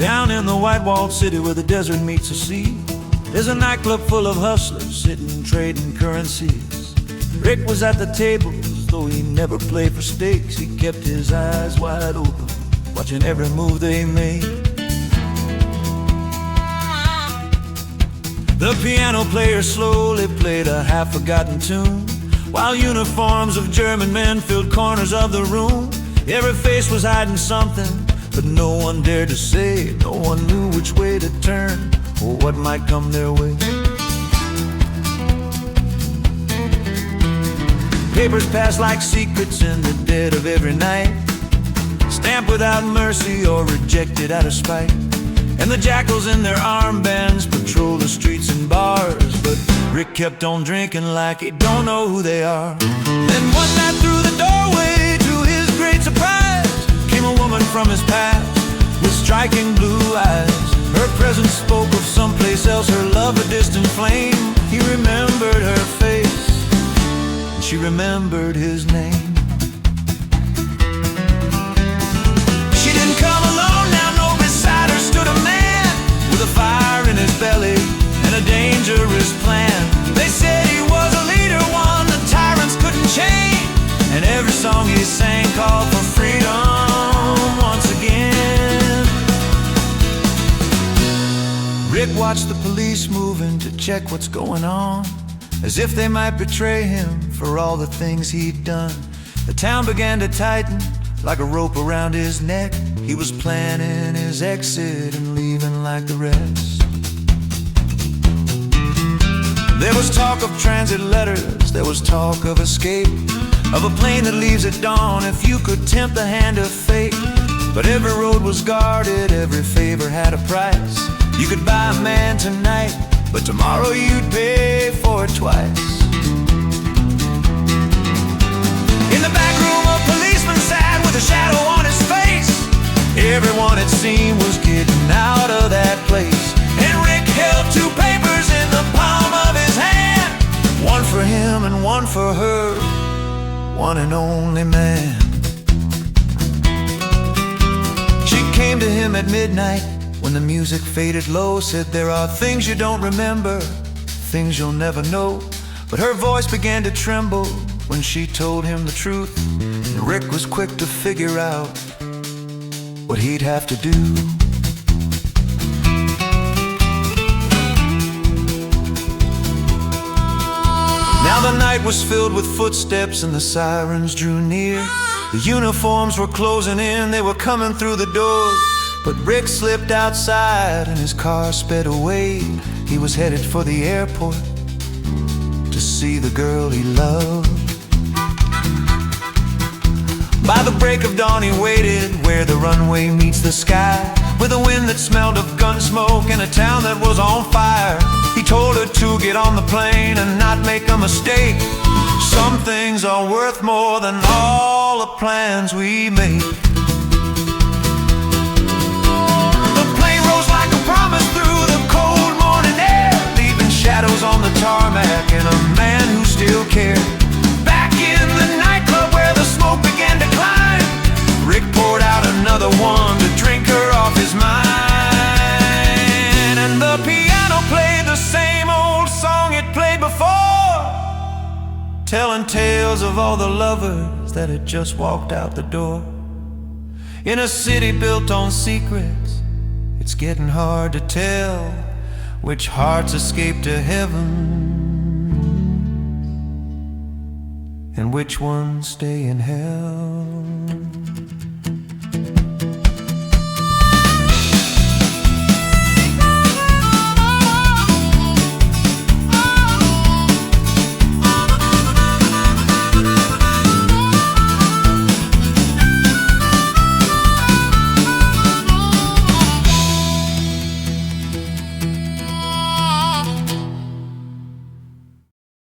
Down in the white-walled city where the desert meets the sea, there's a nightclub full of hustlers sitting trading currencies. Rick was at the tables, though he never played for stakes. He kept his eyes wide open, watching every move they made. The piano player slowly played a half-forgotten tune, while uniforms of German men filled corners of the room. Every face was hiding something, but no one dared to say. No one knew which way to turn or what might come their way. Papers passed like secrets in the dead of every night, stamped without mercy or rejected out of spite. And the jackals in their armbands patrol the streets and bars, but Rick kept on drinking like he don't know who they are. Then one night through the doorway, to his great surprise, came a woman from his past with striking blue eyes. Her presence spoke of someplace else, her love a distant flame. He remembered her face, and she remembered his name. She didn't come alone now, no, beside her stood a man with a fire in his belly and a dangerous plan. They said he was a leader, one the tyrants couldn't change, and every song he sang called for freedom once again. Rick watched the police moving to check what's going on, as if they might betray him for all the things he'd done. The town began to tighten like a rope around his neck. He was planning his exit and leaving like the rest. There was talk of transit letters, there was talk of escape, of a plane that leaves at dawn if you could tempt the hand of fate. But every road was guarded, every favor had a price. You could buy a man tonight, but tomorrow you'd pay for it twice. In the back room, a policeman sat with a shadow on his face. Everyone, it seemed, was getting out of that place. And Rick held two papers in the palm of his hand, one for him and one for her, one and only man. She came to him at midnight when the music faded low, said there are things you don't remember, things you'll never know. But her voice began to tremble when she told him the truth, and Rick was quick to figure out what he'd have to do. Now the night was filled with footsteps and the sirens drew near. The uniforms were closing in, they were coming through the doors. But Rick slipped outside and his car sped away. He was headed for the airport to see the girl he loved. By the break of dawn he waited where the runway meets the sky, with a wind that smelled of gun smoke and a town that was on fire. He told her to get on the plane and not make a mistake. Some things are worth more than all the plans we make. The plane rose like a promise through the cold morning air, leaving shadows on the tarmac and a man who still cared. Back in the nightclub where the smoke began to climb, Rick poured out another one to drink her off his mind. And the piano played the same old song it played before, telling tales of all the lovers that had just walked out the door. In a city built on secrets, it's getting hard to tell which hearts escape to heaven and which ones stay in hell.